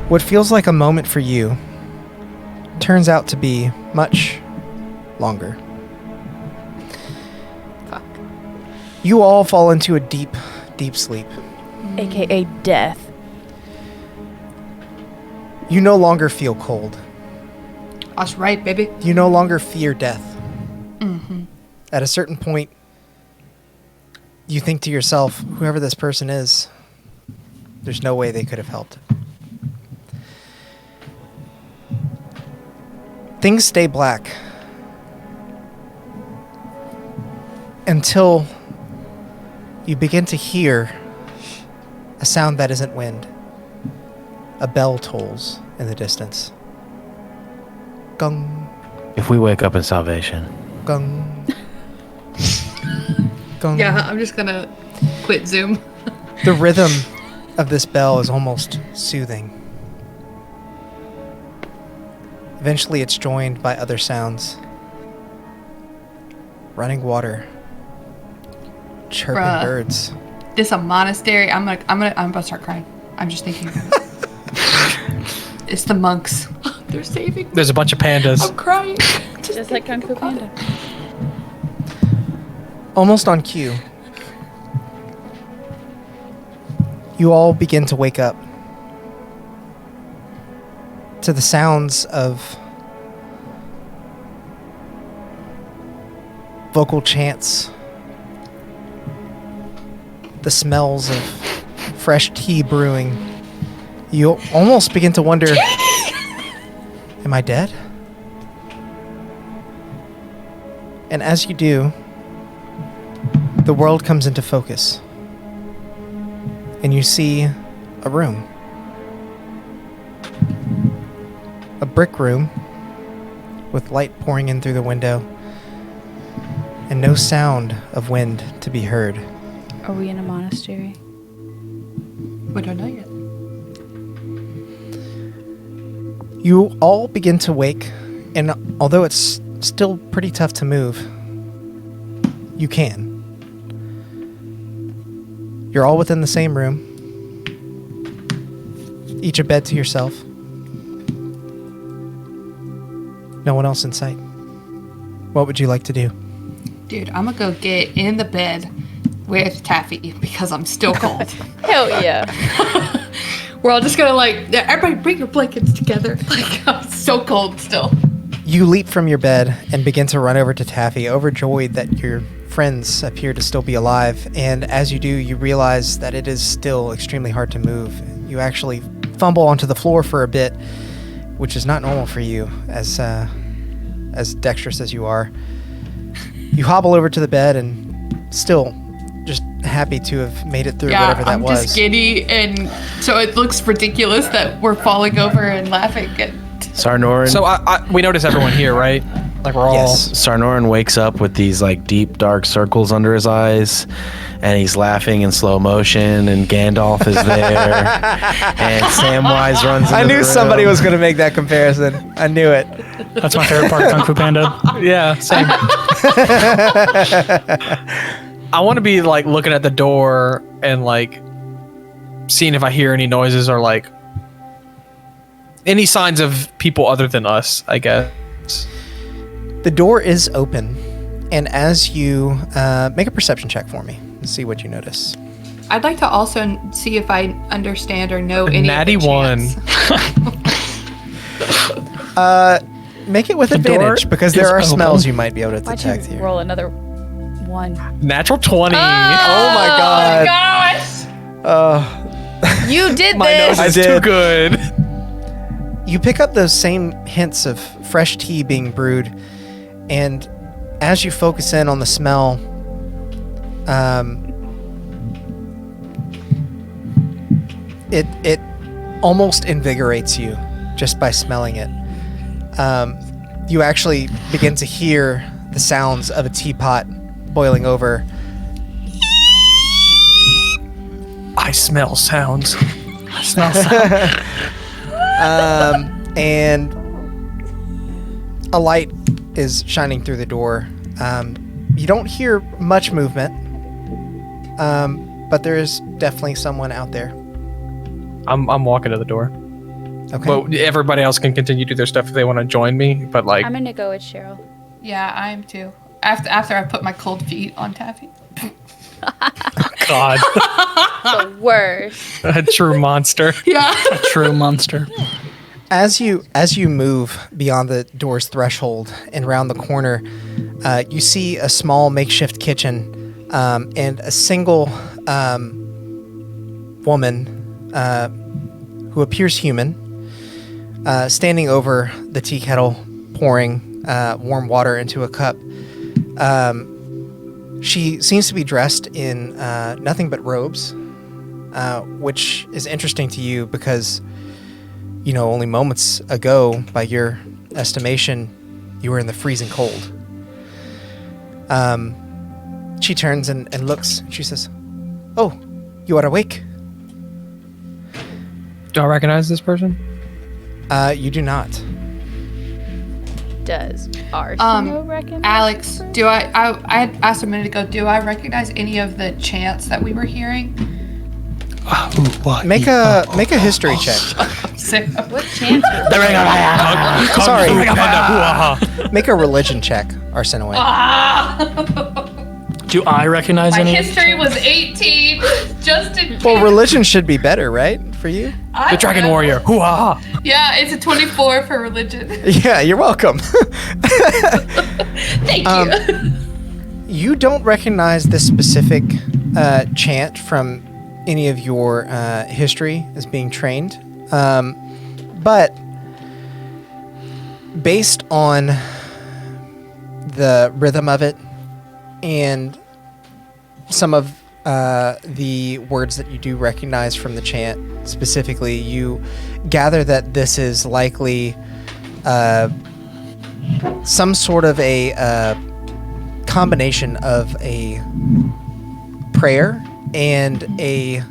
What feels like a moment for you turns out to be much longer. Fuck. You all fall into a deep, deep sleep. AKA death. You no longer feel cold. That's right, baby. You no longer fear death. Mm-hmm. At a certain point, you think to yourself, whoever this person is, there's no way they could have helped. Things stay black until you begin to hear a sound that isn't wind. A bell tolls in the distance. Gung, If we wake up in salvation. gung, gung. Yeah, I'm just gonna quit Zoom. The rhythm of this bell is almost soothing. Eventually it's joined by other sounds. Running water. Chirping Bruh. birds. This a monastery. I'm about to start crying. I'm just thinking about it. It's the monks. They're saving me. There's a bunch of pandas. I'm crying. Just like Kung Fu Panda. Almost on cue, you all begin to wake up to the sounds of vocal chants, the smells of fresh tea brewing. You almost begin to wonder, am I dead? And as you do, the world comes into focus. And you see a room. A brick room with light pouring in through the window and no sound of wind to be heard. Are we in a monastery? We don't know yet. You all begin to wake, and although it's still pretty tough to move, you can. You're all within the same room, each a bed to yourself. No one else in sight. What would you like to do? Dude, I'm gonna go get in the bed with Taffy because I'm still cold. Hell yeah. We're all just gonna everybody bring your blankets together. Like, I'm so cold still. You leap from your bed and begin to run over to Taffy, overjoyed that your friends appear to still be alive. And as you do, you realize that it is still extremely hard to move. You actually fumble onto the floor for a bit, which is not normal for you, as dexterous as you are. You hobble over to the bed and still just happy to have made it through whatever that was. I'm just giddy, and so it looks ridiculous that we're falling over and laughing. Sarnoran. So we notice everyone here, right? Like we're all. Yes. Sarnoran wakes up with these like deep dark circles under his eyes, and he's laughing in slow motion, and Gandalf is there, and Samwise runs into I knew the somebody room. was going to make that comparison. I knew it. That's my favorite part of Kung Fu Panda. Yeah, same. I want to be like looking at the door and like seeing if I hear any noises or like any signs of people other than us, I guess. The door is open, and as you make a perception check for me and see what you notice. I'd like to also see if I understand or know any Natty of the one. chants. Make it with The advantage door because is there are open. smells you might be able to Why'd detect you here. roll another one? Natural 20. Oh my god. Gosh! You did My nose this! is too good. You pick up those same hints of fresh tea being brewed, and as you focus in on the smell, it almost invigorates you just by smelling it. You actually begin to hear the sounds of a teapot boiling over. I smell sounds. I smell sound. And a light is shining through the door. You don't hear much movement, but there is definitely someone out there. I'm walking to the door. Okay. But everybody else can continue to do their stuff if they want to join me. But like, I'm gonna go with Cheryl. Yeah, I am too. After I put my cold feet on Taffy. God, The worst. a true monster. Yeah. A true monster. As you move beyond the door's threshold and around the corner, you see a small makeshift kitchen and a single woman who appears human, standing over the tea kettle, pouring warm water into a cup. She seems to be dressed in nothing but robes, which is interesting to you because, you know, only moments ago, by your estimation, you were in the freezing cold. She turns and looks. And she says, "Oh, you are awake?" Do I recognize this person? You do not. Does Arsenal recognize Alex, this do I had asked a minute ago, do I recognize any of the chants that we were hearing? Make a history check. Sick. person? What chance was Sorry. Sorry. Make a religion check, Arsenoid. Do I recognize My any? history was 18. Just in case. Well, religion should be better, right, for you? I The Dragon know. Warrior. Hoo-ha. Yeah, it's a 24 for religion. Yeah, you're welcome. Thank you. You don't recognize this specific chant from any of your history as being trained, but based on the rhythm of it and some of the words that you do recognize from the chant specifically, you gather that this is likely some sort of a combination of a prayer and a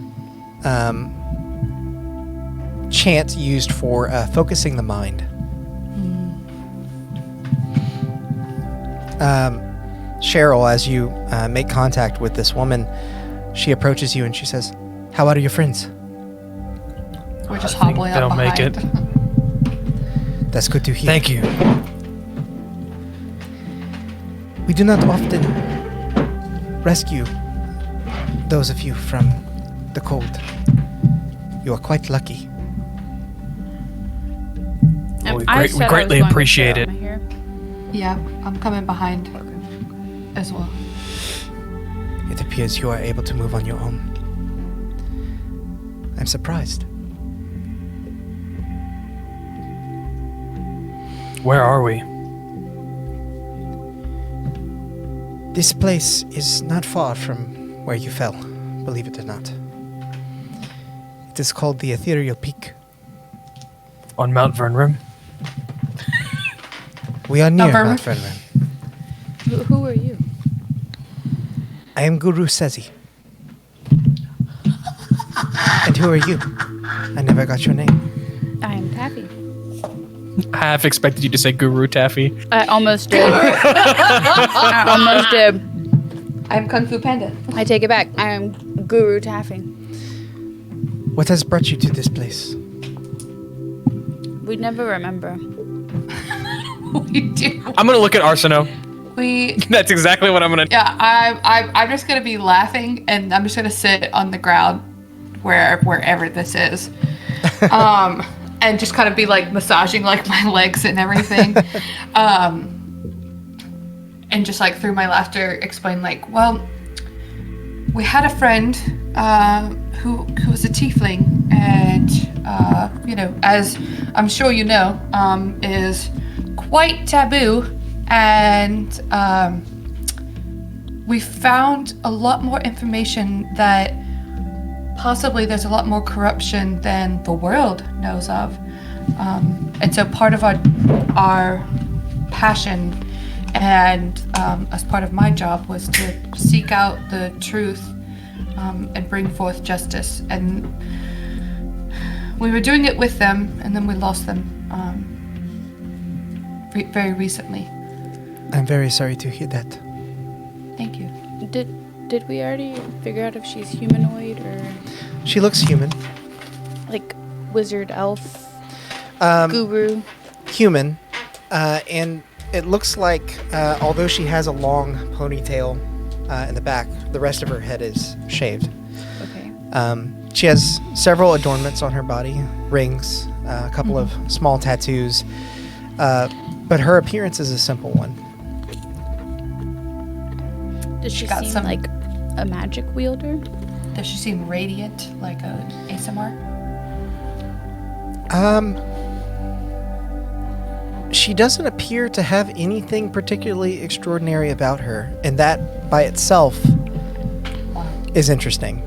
chant used for focusing the mind. Cheryl, as you make contact with this woman, she approaches you and she says, "How are your friends?" We're just I think hobbling they'll up make behind. it. That's good to hear. Thank you. We do not often rescue those of you from the cold. You are quite lucky. Well, we I great- said we I was greatly going with appreciate Cheryl. it. Am I here? Yeah, I'm coming behind as well. It appears you are able to move on your own. I'm surprised. Where are we? This place is not far from where you fell, believe it or not. It is called the Ethereal Peak. On Mount Vernrim? We are near Vermin. Mount Vernrim. Who are you? I am Guru Sezi. And who are you? I never got your name. I am Taffy. I half expected you to say Guru Taffy. I almost did. I almost did. I'm Kung Fu Panda. I take it back. I am Guru Taffy. What has brought you to this place? We'd never remember. We do. I'm gonna look at Arseno. We. That's exactly what I'm gonna. Yeah, I'm just gonna be laughing, and I'm just gonna sit on the ground, wherever this is, and just kind of be like massaging like my legs and everything, and just like through my laughter explain like, well, we had a friend who was a tiefling, and you know, as I'm sure you know, is quite taboo, and we found a lot more information that possibly there's a lot more corruption than the world knows of, and so part of our passion and as part of my job was to seek out the truth and bring forth justice, and we were doing it with them, and then we lost them very recently. I'm very sorry to hear that. Thank you. Did we already figure out if she's humanoid or She looks human. like wizard elf? Guru. Human, and it looks like although she has a long ponytail in the back, the rest of her head is shaved. Okay. She has several adornments on her body, rings, a couple of small tattoos, but her appearance is a simple one. Does she Got seem some- like a magic wielder? Does she seem radiant like a ASMR? She doesn't appear to have anything particularly extraordinary about her, and that by itself is interesting.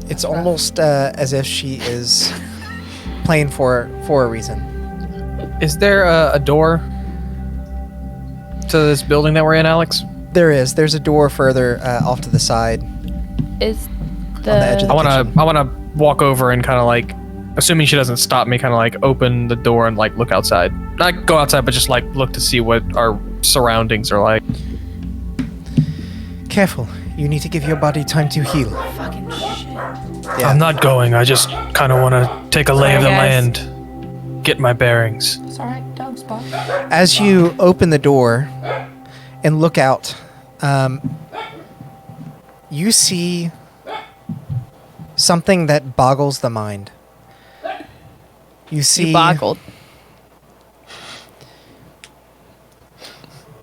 It's rough. almost as if she is playing for a reason. Is there a door to this building that we're in, Alex? There's a door further off to the side. Is the edge of the the- I wanna walk over and kind of like, assuming she doesn't stop me, kind of like open the door and like look outside. Not go outside, but just like look to see what our surroundings are like. Careful, you need to give your body time to heal. fucking shit? Yeah. I'm not going. I just kind of want to take a lay of the Sorry, guys. land, get my bearings. It's all right, dog spot. As you open the door and look out, you see something that boggles the mind. You see You boggled.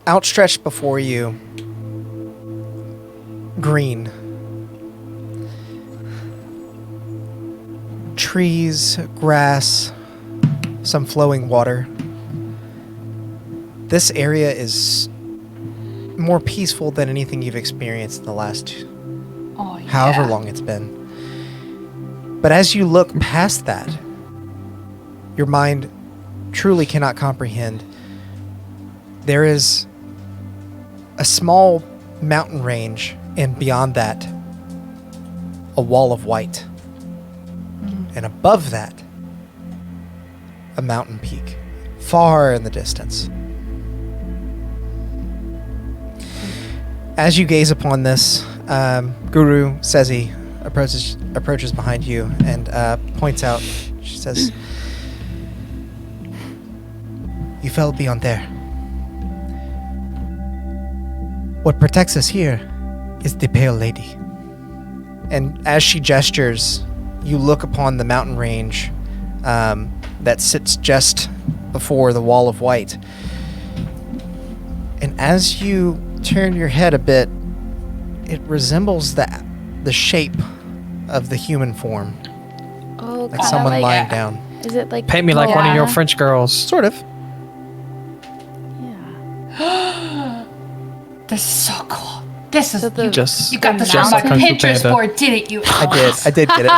outstretched before you, green. Trees, grass, some flowing water. This area is more peaceful than anything you've experienced in the last Oh, yeah. however long it's been. But as you look past that, your mind truly cannot comprehend. There is a small mountain range, and beyond that, a wall of white. And above that, a mountain peak, far in the distance. As you gaze upon this, Guru Sezi approaches behind you and points out. She says, "You fell beyond there. What protects us here is the Pale Lady." And as she gestures, you look upon the mountain range that sits just before the wall of white. And as you turn your head a bit, it resembles the shape of the human form, Oh, like God. someone like lying it. down. Is it like Paint me like one of your Yeah. French girls. Sort of. Yeah. This is so cool. This is So the- you, Just you got this just on my like Kung Fu Pinterest Panda. board, didn't you? I did get it.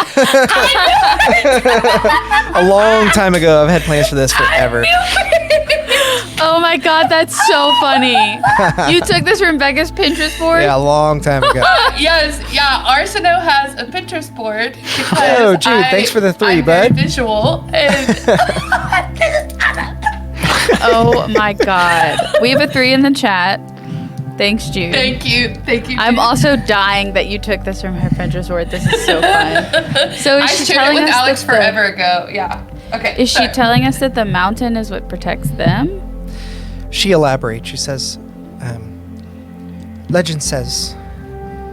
A long time ago. I've had plans for this forever. Oh my God, that's so funny. You took this from Becca's Pinterest board? Yeah, a long time ago. Yes, yeah. Arsino has a Pinterest board. Oh, Jude, thanks for the 3, I'm very bud. visual. And Oh my God. We have a 3 in the chat. Thanks, Jude. thank you. I'm Jude. also dying that you took this from her Pinterest board. This is so fun. So I is she shared it telling with us Alex that the- forever ago. Yeah. Okay. Is she sorry. telling us that the mountain is what protects them? She elaborates. She says, legend says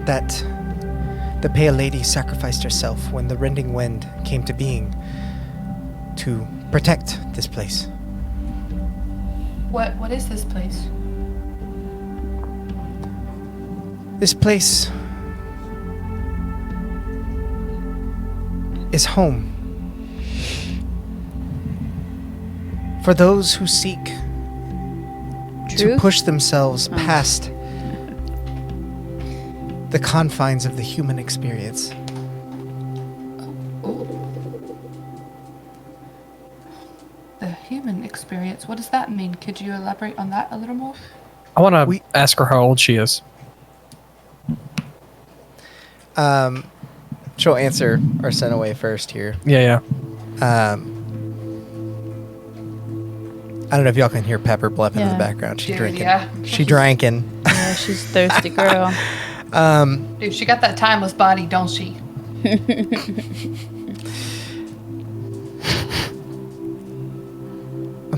that the Pale Lady sacrificed herself when the Rending Wind came to being to protect this place. What is this place? This place is home for those who seek to Truth? push themselves past the confines of the human experience. The human experience. What does that mean? Could you elaborate on that a little more? I want We- to ask her how old she is. She'll answer or send away first here. Yeah. I don't know if y'all can hear Pepper bluffing in Yeah. the background. She's Dude, drinking. yeah. She drinking. Yeah, she's thirsty girl. Dude, she got that timeless body, don't she?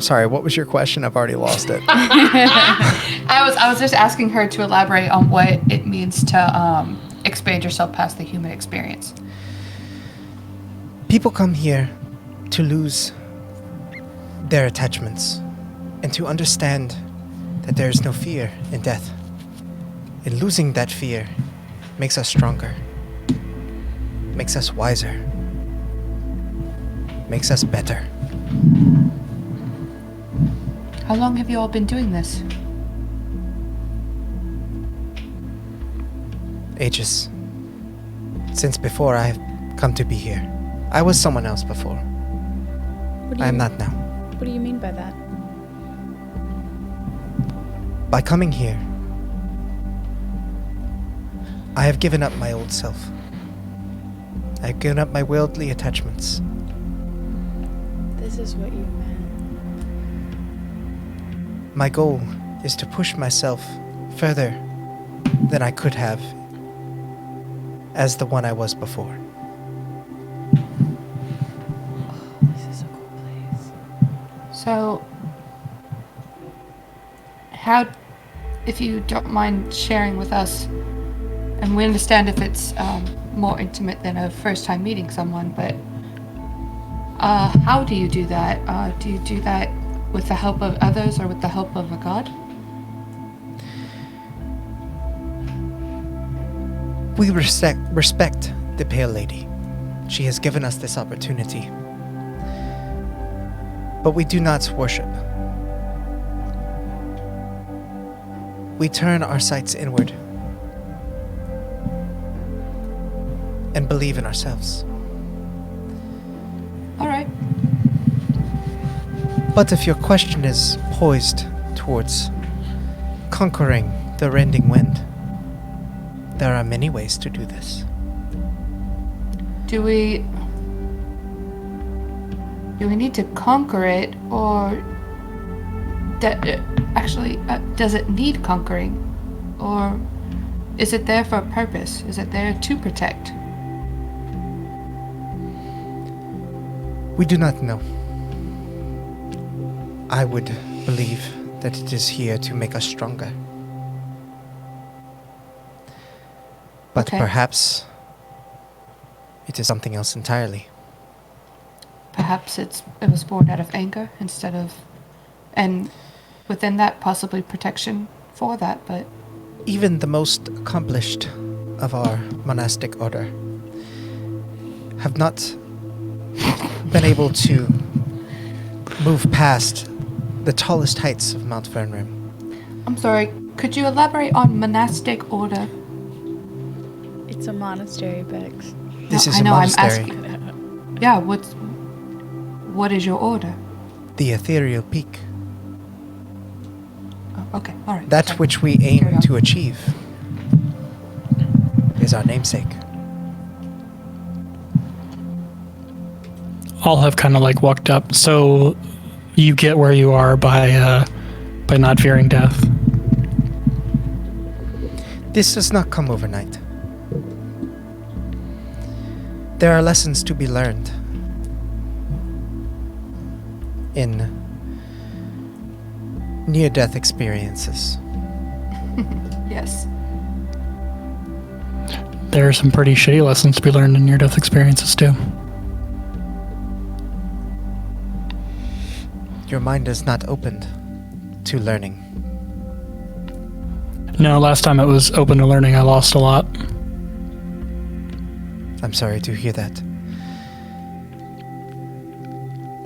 I'm sorry, what was your question? I've already lost it. I was just asking her to elaborate on what it means to expand yourself past the human experience. People come here to lose their attachments and to understand that there is no fear in death. And losing that fear makes us stronger, makes us wiser, makes us better. How long have you all been doing this? Ages. Since before I have come to be here. I was someone else before. I am not now. What do you mean by that? By coming here, I have given up my old self. I have given up my worldly attachments. This is what you meant. My goal is to push myself further than I could have as the one I was before. This is a cool place. So, how, if you don't mind sharing with us, and we understand if it's more intimate than a first time meeting someone, but how do you do that? Do you do that with the help of others or with the help of a god? We respect the Pale Lady. She has given us this opportunity. But we do not worship. We turn our sights inward and believe in ourselves. All right. But if your question is poised towards conquering the Rending Wind, there are many ways to do this. Do we need to conquer it, or does it need conquering, or is it there for a purpose? Is it there to protect? We do not know. I would believe that it is here to make us stronger. But Okay. perhaps it is something else entirely. Perhaps it was born out of anger instead of, and within that possibly protection for that, but Even the most accomplished of our monastic order have not been able to move past the tallest heights of Mount Fernrim. I'm sorry, could you elaborate on monastic order? It's a monastery, Bex. This No, is I a know, I'm monastery, asking. Yeah, what is your order? the ethereal peak, Oh, okay, all right. that sorry. which we Carry aim on. to achieve, is our namesake. All have kind of like walked up. So you get where you are by not fearing death. This does not come overnight. There are lessons to be learned in near-death experiences. Yes. There are some pretty shitty lessons to be learned in near-death experiences too. Your mind is not opened to learning. No, last time it was open to learning, I lost a lot. I'm sorry to hear that.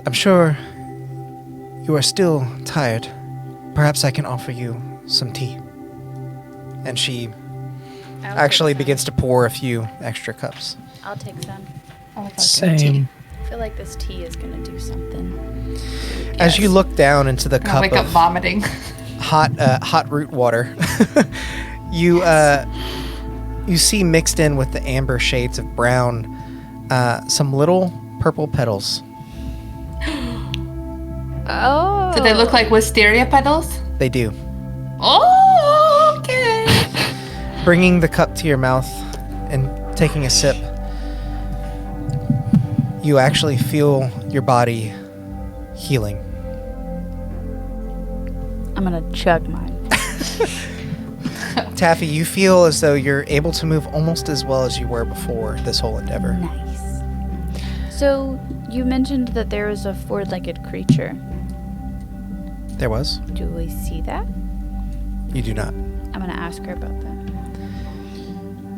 I'm sure you are still tired. Perhaps I can offer you some tea. And she actually begins to pour a few extra cups. I'll take some. I would like some tea. Same. I feel like this tea is gonna do something. As you look down into the I cup wake up of vomiting. hot root water, you see mixed in with the amber shades of brown some little purple petals. Oh. Do they look like wisteria petals? They do. Oh, okay. Bringing the cup to your mouth and taking a sip, you actually feel your body healing I'm gonna chug mine. Taffy, you feel as though you're able to move almost as well as you were before this whole endeavor. Nice. So, you mentioned that there was a four-legged creature. There was? Do we see that? You do not. I'm gonna ask her about that.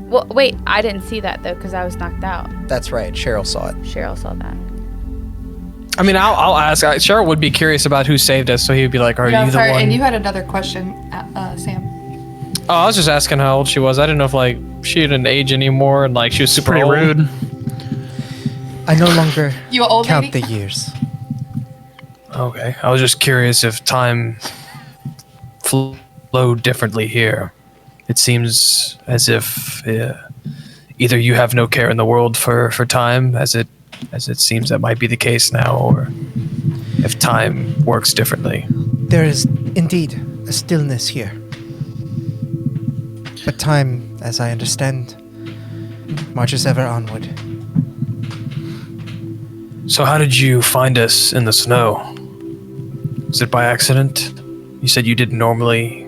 Well, wait, I didn't see that though because I was knocked out. That's right. Cheryl saw it. Cheryl saw that. I mean, I'll ask. Cheryl would be curious about who saved us, so he would be like, "Are Yeah, you the sorry, one?" and you had another question, Sam. Oh, I was just asking how old she was. I didn't know if like she didn't age anymore and like she was super Pretty old. rude. I no longer You an old count lady? the years. Okay, I was just curious if time flowed differently here. It seems as if either you have no care in the world for time, as it seems that might be the case now, or if time works differently. There is indeed a stillness here. But time, as I understand, marches ever onward. So how did you find us in the snow? Was it by accident? You said you didn't normally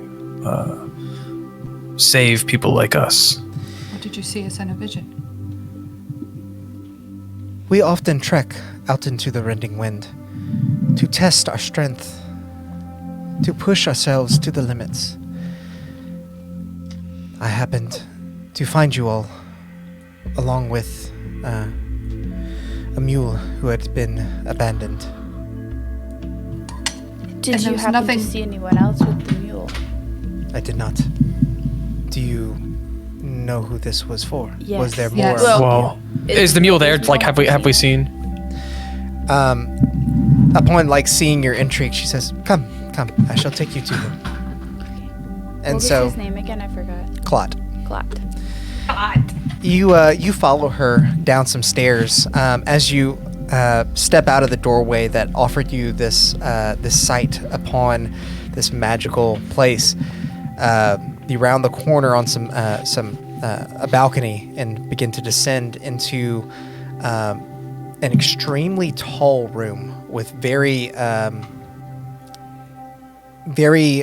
save people like us. Or did you see us in a vision? We often trek out into the Rending Wind to test our strength, to push ourselves to the limits. I happened to find you all, along with a mule who had been abandoned. Did And there you was happen nothing- to see anyone else with the mule? I did not. Do you know who this was for? Yes. Was there more? Yes. Well, is the mule there? Like, have we seen? Upon like seeing your intrigue, she says, "Come, I shall take you to him." And What was so, his name again? I forgot. Clot. Clot. You follow her down some stairs. As you step out of the doorway that offered you this sight upon this magical place, you round the corner on a balcony and begin to descend into an extremely tall room with very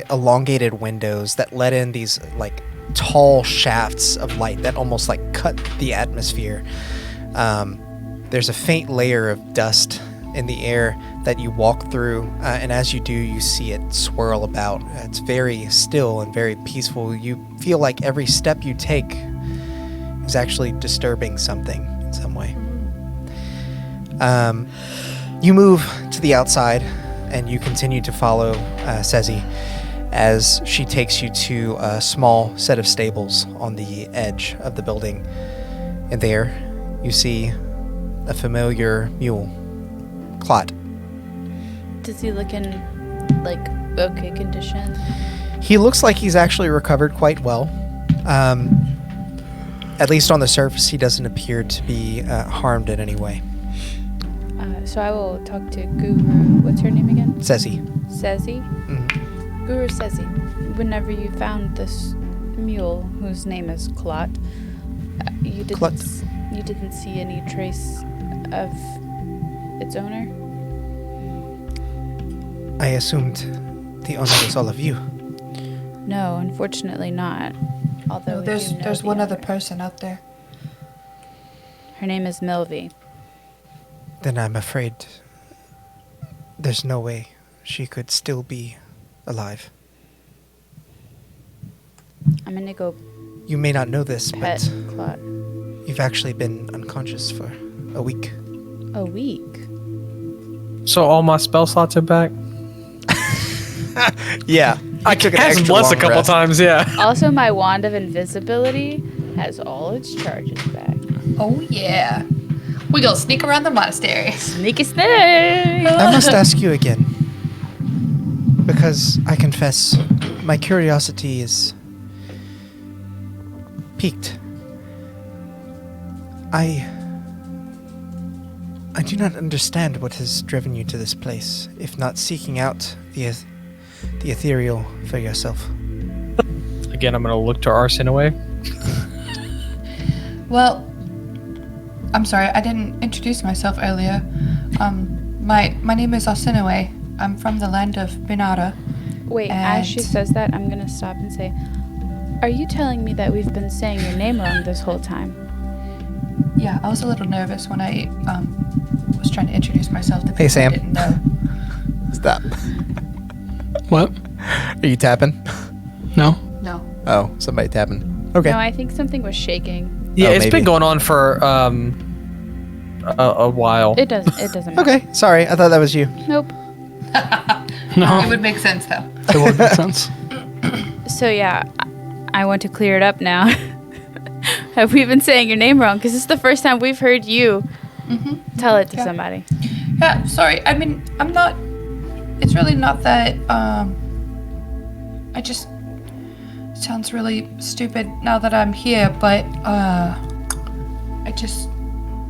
elongated windows that let in these like tall shafts of light that almost like cut the atmosphere. There's a faint layer of dust in the air that you walk through, and as you do, you see it swirl about. It's very still and very peaceful. You feel like every step you take is actually disturbing something in some way. You move to the outside, and you continue to follow Sezi as she takes you to a small set of stables on the edge of the building. And there, you see a familiar mule, Clot. Does he look in, like, okay condition? He looks like he's actually recovered quite well. At least on the surface, he doesn't appear to be harmed in any way. So I will talk to Guru. What's her name again? Sezi. Sezi? Mhm. Guru Sezi. Whenever you found this mule, whose name is Clot, you didn't see any trace of its owner? I assumed the owner was all of you. No, unfortunately not. Although No, we there's do know the one other owner. person out there. Her name is Milvy. Then I'm afraid there's no way she could still be alive. I'm gonna go You may not know this, pet but Clot. you've actually been unconscious for a week. A week? So all my spell slots are back. Yeah, I took an Had some extra bless a long couple rest. times, yeah. Also, my wand of invisibility has all its charges back. Oh yeah. We gonna sneak around the monastery. Sneaky snake! I must ask you again, because I confess my curiosity is piqued. I do not understand what has driven you to this place, if not seeking out the ethereal for yourself. Again, I'm gonna look to Arsene. Well, I'm sorry, I didn't introduce myself earlier. My name is Arsinoe. I'm from the land of Binara, Wait, as she says that, I'm gonna stop and say, are you telling me that we've been saying your name wrong this whole time? Yeah, I was a little nervous when I was trying to introduce myself to people Hey, Sam. I didn't know. Stop. What? Are you tapping? No. No. Oh, somebody tapping. Okay. No, I think something was shaking. Yeah, Oh, it's maybe. been going on for a while. It doesn't matter. Okay, sorry. I thought that was you. Nope. No. It would make sense though. It would make sense. So yeah, I want to clear it up now. Have we been saying your name wrong? Because this is the first time we've heard you tell it to Yeah. somebody. Yeah, sorry. I mean, I'm not. It's really not that. I just. It sounds really stupid now that I'm here, but I just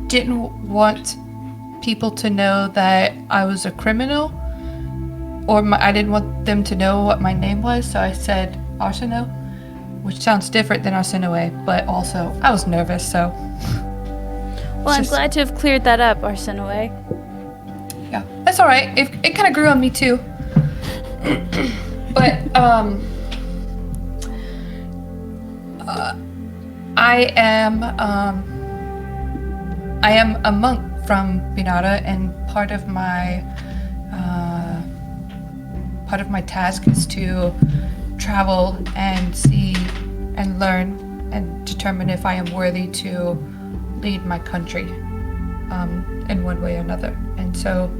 didn't want people to know that I was a criminal, or I didn't want them to know what my name was, so I said Arsino, which sounds different than Arsinoe, but also I was nervous, so. Well, I'm just- glad to have cleared that up, Arsinoe. Yeah, that's all right. It kind of grew on me too. But I am a monk from Binara, and part of my task is to travel and see and learn and determine if I am worthy to lead my country in one way or another. And so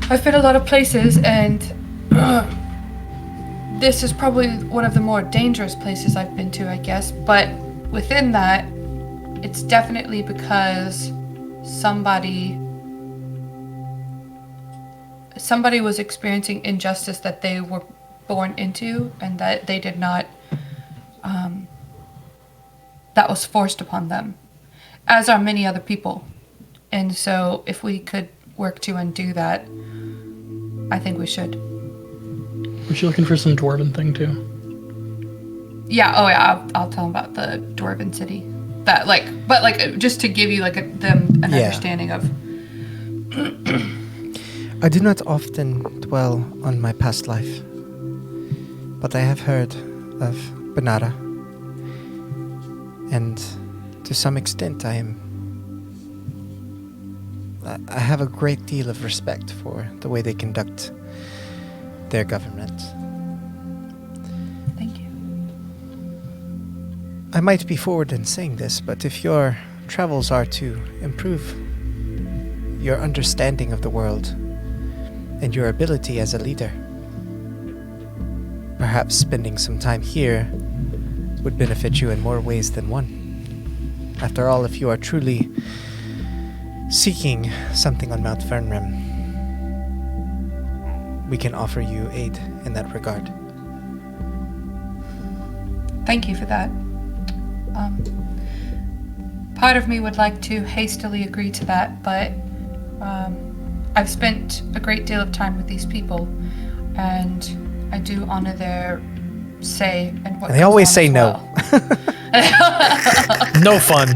I've been a lot of places, and this is probably one of the more dangerous places I've been to, I guess. But within that, it's definitely because somebody was experiencing injustice that they were born into, and that they did not, that was forced upon them, as are many other people. And so if we could work to undo that, I think we should. Was she looking for some dwarven thing too? Yeah, oh yeah, I'll tell them about the dwarven city. That just to give you an understanding of. I do not often dwell on my past life, but I have heard of Banara, and to some extent I have a great deal of respect for the way they conduct their government. Thank you. I might be forward in saying this, but if your travels are to improve your understanding of the world and your ability as a leader, perhaps spending some time here would benefit you in more ways than one. After all, if you are truly seeking something on Mount Fernrim, we can offer you aid in that regard. Thank you for that. Part of me would like to hastily agree to that, but I've spent a great deal of time with these people, and I do honor their say and what. And they always say no. No fun.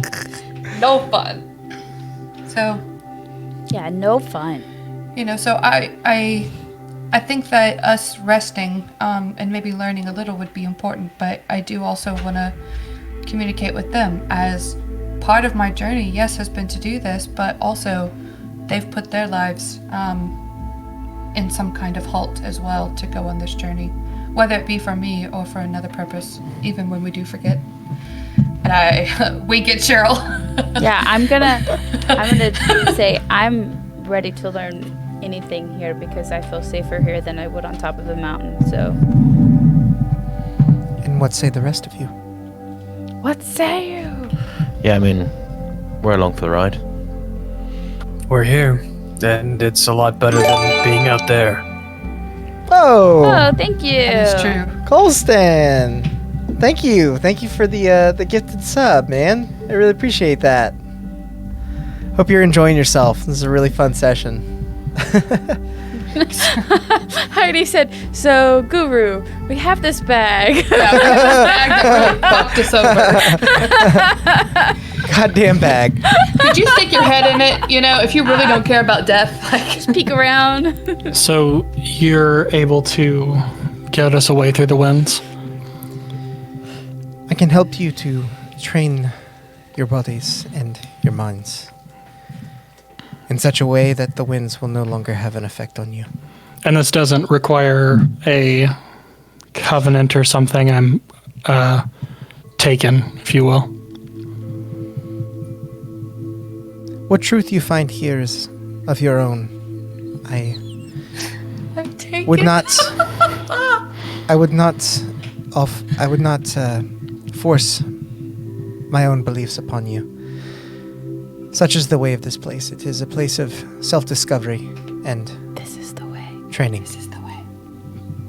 No fun. So, Yeah, no fun. so I think that us resting and maybe learning a little would be important, but I do also want to communicate with them, as part of my journey, yes, has been to do this, but also they've put their lives in some kind of halt as well to go on this journey, whether it be for me or for another purpose, even when we do forget. And I wink at Cheryl. Yeah, I'm gonna say I'm ready to learn anything here because I feel safer here than I would on top of the mountain. So, And what say the rest of you? what say you? Yeah, I mean, we're along for the ride. We're here, and it's a lot better than being out there. Oh, Oh, thank you. That is true. Colston! Thank you for the gifted sub, man. I really appreciate that. Hope you're enjoying yourself. This is a really fun session. Heidi said, "So, Guru, we have this bag." Yeah, we have this bag that really fucked us over. goddamn bag. Could you stick your head in it? You know, if you really don't care about death, like Just peek around. So you're able to get us away through the winds? I can help you to train your bodies and your minds in such a way that the winds will no longer have an effect on you. And this doesn't require a covenant or something. I'm taken, if you will. What truth you find here is of your own. I would not. I would not force my own beliefs upon you. Such is the way of this place. It is a place of self-discovery and This is the way. training. This is the way.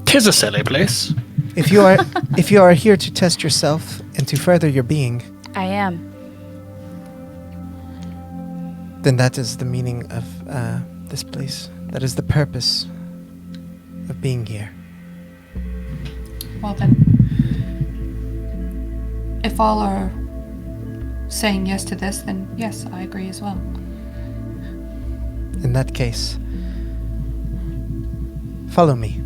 'Tis a silly place. If you are here to test yourself and to further your being, I am. then that is the meaning of this place. That is the purpose of being here. well then, if all are saying yes to this, then yes, I agree as well. In that case, follow me.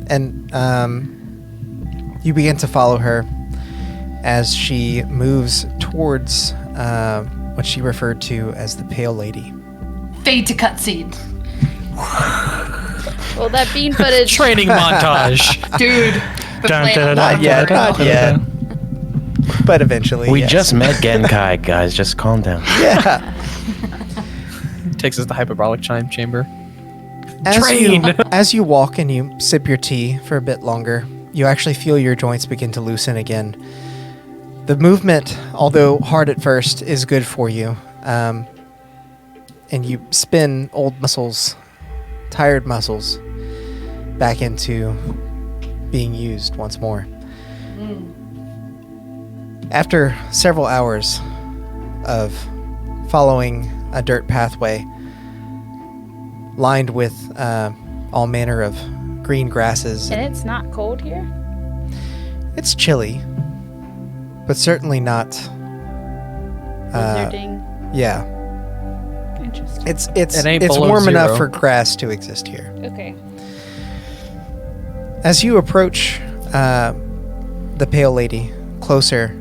And you begin to follow her as she moves towards what she referred to as the Pale Lady. Fade to cutscene. Well, that bean footage. Training montage. Dude. Dun, dun, dun, Not dun, yet, dun, not dun, yet. dun. But eventually, We yes. just met Genkai, guys. Just calm down. Yeah. Takes us to the hyperbolic chime chamber. As you walk and you sip your tea for a bit longer, you actually feel your joints begin to loosen again. The movement, although hard at first, is good for you. And you spin old muscles, tired muscles, back into being used once more. After several hours of following a dirt pathway lined with all manner of green grasses, And it's not cold here? it's chilly, but certainly not. Blizzarding. Yeah, Interesting. it's It ain't it's below warm enough zero. for grass to exist here. Okay. As you approach the Pale Lady closer,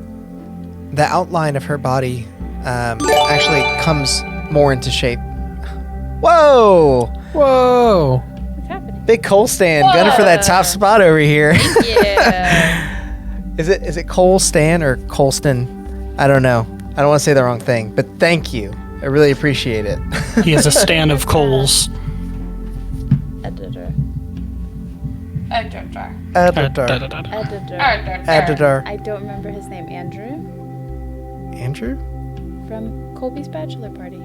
the outline of her body actually comes more into shape. Whoa! Whoa! What's happening? Big coal stand, gunning for that top spot over here. Yeah. Is it Cole Stan or Colston? I don't know. I don't want to say the wrong thing, but thank you. I really appreciate it. He has a stand of coals. Editor. Editor. Editor. Editor. I don't remember his name. Andrew? Andrew? From Colby's bachelor party.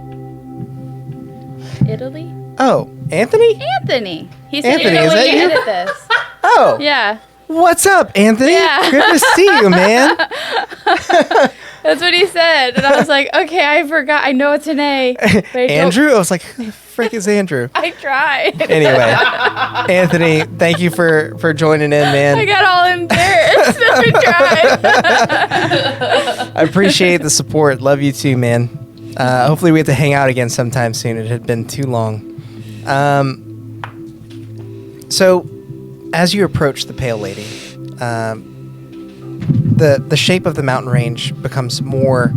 Italy? Oh, Anthony? Anthony. He said Anthony, you're is the one that to you? edit this. Oh, Yeah. what's up, Anthony? Yeah. Good to see you, man. That's what he said. And I was like, okay, I forgot. I know it's an A. But I don't- Andrew? I was like, who the frick is Andrew? I tried. Anyway, Anthony, thank you for joining in, I man. got all embarrassed. I tried. I appreciate the support. Love you too, man. Hopefully we have to hang out again sometime soon. It had been too long. So, as you approach the Pale Lady, the shape of the mountain range becomes more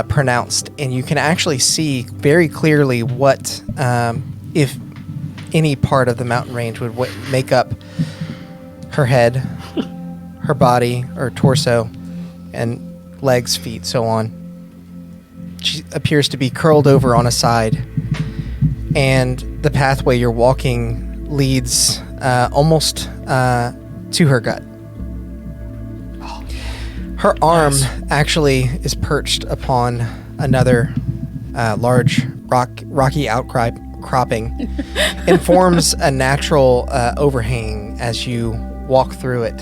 pronounced, and you can actually see very clearly what, if any part of the mountain range would make up her head, her body, or torso, and legs, feet, so on. She appears to be curled over on a side, and the pathway you're walking leads almost to her gut. Her arm actually is perched upon another large rocky outcropping and forms a natural overhang as you walk through it.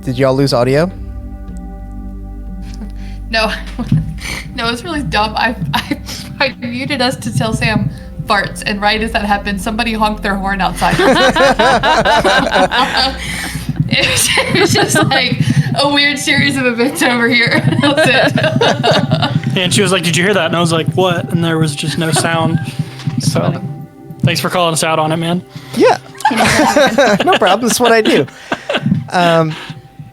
Did y'all lose audio? No, no, it's really dumb. I muted us to tell Sam farts, and right as that happened, somebody honked their horn outside. It was just like, a weird series of events over here. That's it. And she was like, "Did you hear that?" And I was like, "What?" And there was just no sound. So, thanks for calling us out on it, man. Yeah. No problem. That's what I do.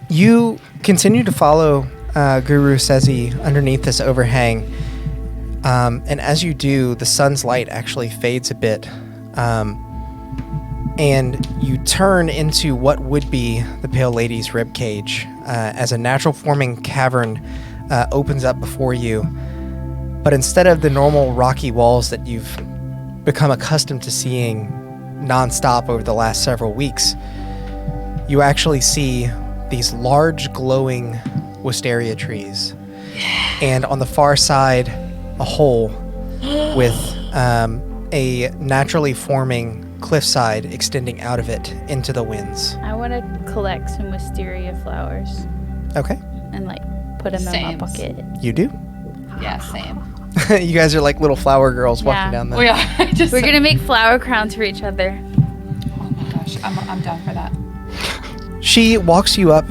You continue to follow Guru Sezi underneath this overhang. And as you do, the sun's light actually fades a bit. And you turn into what would be the Pale Lady's ribcage as a natural forming cavern opens up before you. But instead of the normal rocky walls that you've become accustomed to seeing nonstop over the last several weeks, you actually see these large glowing wisteria trees. And on the far side, a hole with a naturally forming cliffside extending out of it into the winds. I want to collect some wisteria flowers Okay, and like put them in my Same. bucket. you do. Yeah, same. You guys are like little flower girls walking down the... We are. We're gonna make flower crowns for each other. Oh my gosh, I'm down for that. She walks you up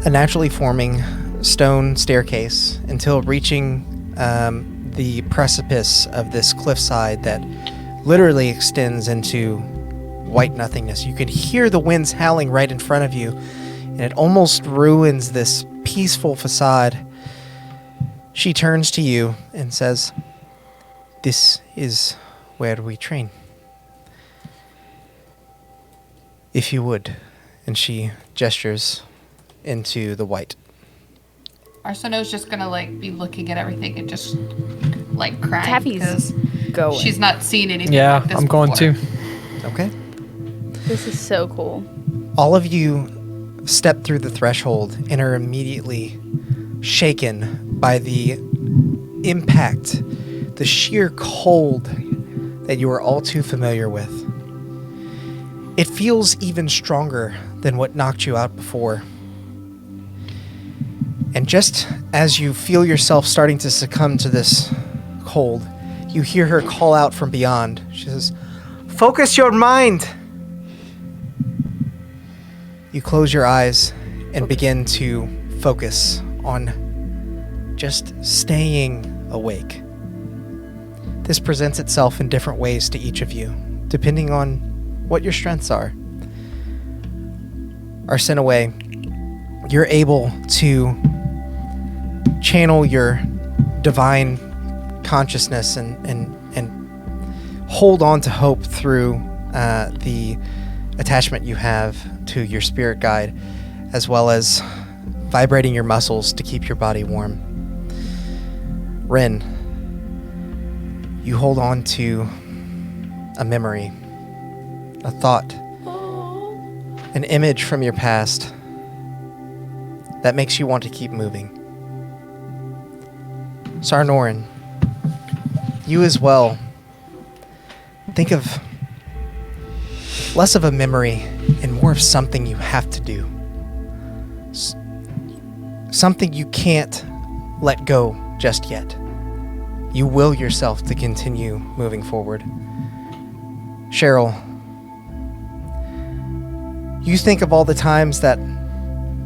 a naturally forming stone staircase until reaching the precipice of this cliffside that literally extends into white nothingness. You can hear the winds howling right in front of you, and it almost ruins this peaceful facade. She turns to you and says, "This is where we train. If you would." And she gestures into the white. Arseno's just gonna like be looking at everything and just like crying. Taffy's 'cause going. She's not seen anything Yeah, like this I'm going before. too. Okay. This is so cool. All of you step through the threshold and are immediately shaken by the impact, the sheer cold that you are all too familiar with. It feels even stronger than what knocked you out before. And just as you feel yourself starting to succumb to this cold, you hear her call out from beyond. She says, "Focus your mind!" You close your eyes and begin to focus on just staying awake. This presents itself in different ways to each of you, depending on what your strengths are. Arsenoe, you're able to channel your divine consciousness and hold on to hope through the attachment you have to your spirit guide, as well as vibrating your muscles to keep your body warm. Ren, you hold on to a memory, a thought, an image from your past that makes you want to keep moving. Sarnorin, you as well. Think of less of a memory and more of something you have to do. Something you can't let go just yet. You will yourself to continue moving forward. Cheryl, you think of all the times that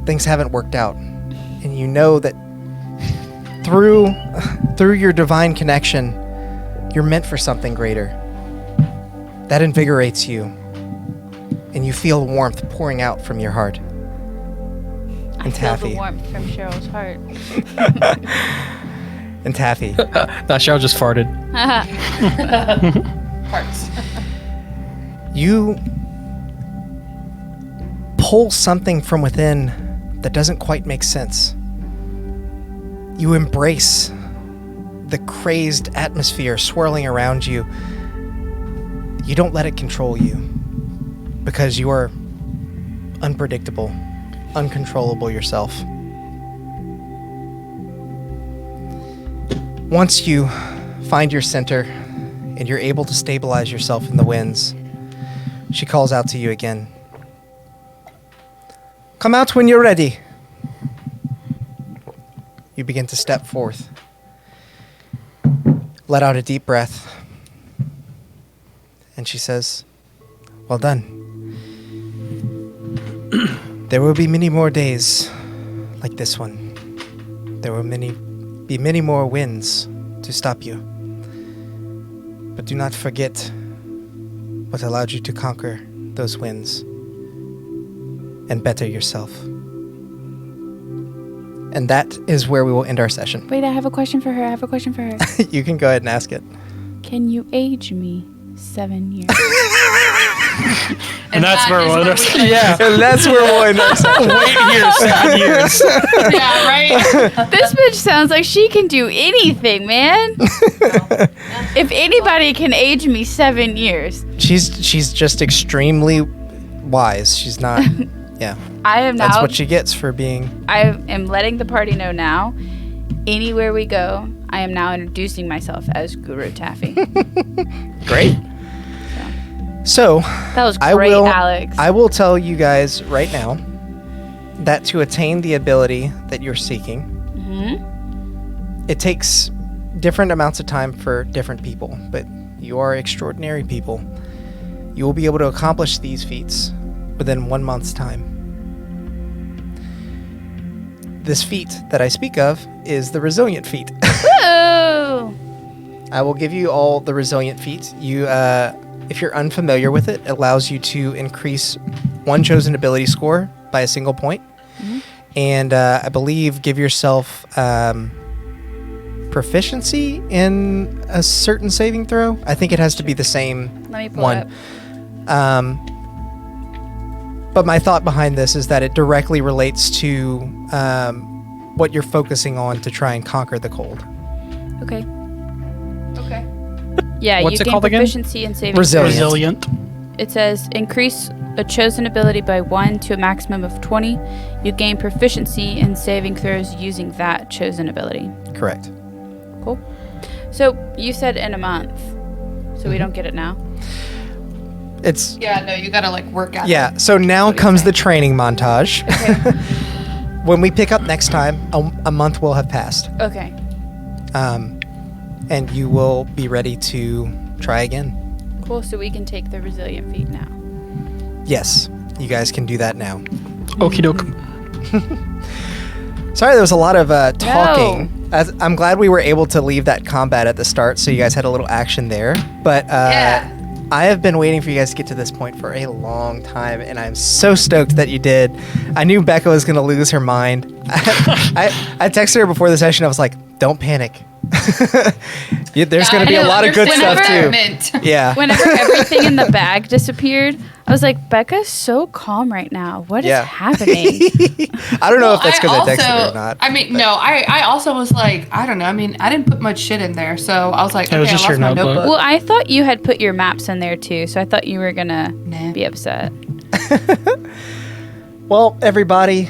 things haven't worked out, and you know that through your divine connection, you're meant for something greater. That invigorates you, and you feel warmth pouring out from your heart. I And feel Taffy. the warmth from Cheryl's heart. And Taffy, That Cheryl just farted. Parts. you pull something from within that doesn't quite make sense. You embrace the crazed atmosphere swirling around you. You don't let it control you because you are unpredictable, uncontrollable yourself. Once you find your center and you're able to stabilize yourself in the winds, she calls out to you again. "Come out when you're ready." You begin to step forth. Let out a deep breath. And she says, "Well done. There will be many more days like this one, there will be many more winds to stop you. But do not forget what allowed you to conquer those winds and better yourself. And that is where we will end our session. Wait, I have a question for her. You can go ahead and ask it. Can you age me 7 years? And that's where we'll end our session. Yeah, and that's where we'll end our session. Wait here 7 years. Yeah, right? This bitch sounds like she can do anything, man. If anybody can age me 7 years. She's just extremely wise. She's not. Yeah. I am now. That's what she gets for being. I am letting the party know now. Anywhere we go, I am now introducing myself as Guru Taffy. Great. So That was great, Alex. I will tell you guys right now that to attain the ability that you're seeking, it takes different amounts of time for different people, but you are extraordinary people. You will be able to accomplish these feats within 1 month's time. This feat that I speak of is the resilient feat. Woo! I will give you all the resilient feats. You, if you're unfamiliar with it, it allows you to increase one chosen ability score by a single point. And I believe give yourself proficiency in a certain saving throw. I think it has to be the same Let me pull one. it up. But my thought behind this is that it directly relates to what you're focusing on to try and conquer the cold. Okay. Okay. Yeah, What's you it gain called again? proficiency in saving Resilient. throws. Resilient. It says increase a chosen ability by 1 to a maximum of 20. You gain proficiency in saving throws using that chosen ability. Correct. Cool. So you said in a month, so we don't get it now. It's Yeah, no, you gotta like work out. yeah. So now What do you comes the think? training montage. Okay. When we pick up next time, a month will have passed, Okay. and you will be ready to try again. Cool. So we can take the resilient feat now. Yes, you guys can do that now. Okie doke. Sorry, there was a lot of talking. I'm glad we were able to leave that combat at the start, so you guys had a little action there. But Yeah. I have been waiting for you guys to get to this point for a long time, and I'm so stoked that you did. I knew Becca was going to lose her mind. I texted her before the session. I was like, "Don't panic. There's going to be a lot of good stuff too." Yeah. Whenever everything in the bag disappeared, I was like, Becca's so calm right now. What is Yeah. happening? I don't know if that's because I texted her or not. I mean, no, I also was like, I don't know. I mean, I didn't put much shit in there, so I was like, It was okay, just I lost your my notebook. notebook. Well, I thought you had put your maps in there too, so I thought you were gonna Nah. be upset. Well, everybody,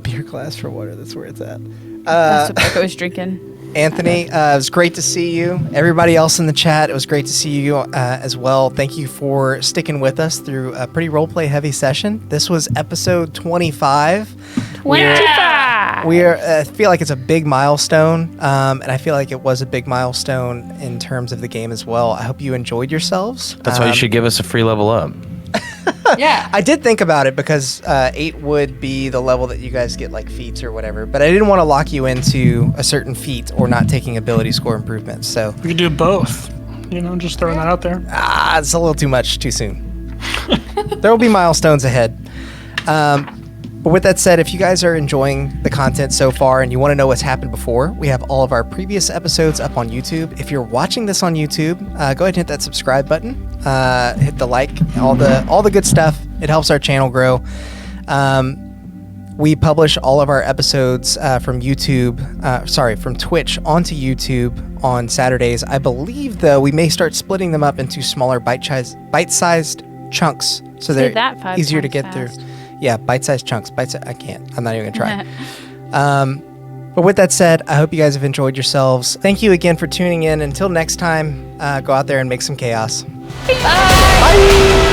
beer glass for water. That's where it's at. That's what Becca was drinking. Anthony, it was great to see you. Everybody else in the chat, it was great to see you as well. Thank you for sticking with us through a pretty roleplay heavy session. This was episode 25. 25. I feel like it's a big milestone, and I feel like it was a big milestone in terms of the game as well. I hope you enjoyed yourselves. That's why you should give us a free level up. Yeah. I did think about it because 8 would be the level that you guys get like feats or whatever, but I didn't want to lock you into a certain feat or not taking ability score improvements. So We could do both. You know, just throwing that out there. it's a little too much too soon. There will be milestones ahead. But with that said, if you guys are enjoying the content so far and you want to know what's happened before, we have all of our previous episodes up on YouTube. If you're watching this on YouTube, go ahead and hit that subscribe button, hit the like, all the good stuff. It helps our channel grow. We publish all of our episodes from Twitch onto YouTube on Saturdays. I believe, though, we may start splitting them up into smaller bite-sized chunks, so Say they're that 5 easier to times get fast. through. Yeah, bite-sized chunks. I can't. I'm not even gonna try. But with that said, I hope you guys have enjoyed yourselves. Thank you again for tuning in. Until next time, go out there and make some chaos. Bye.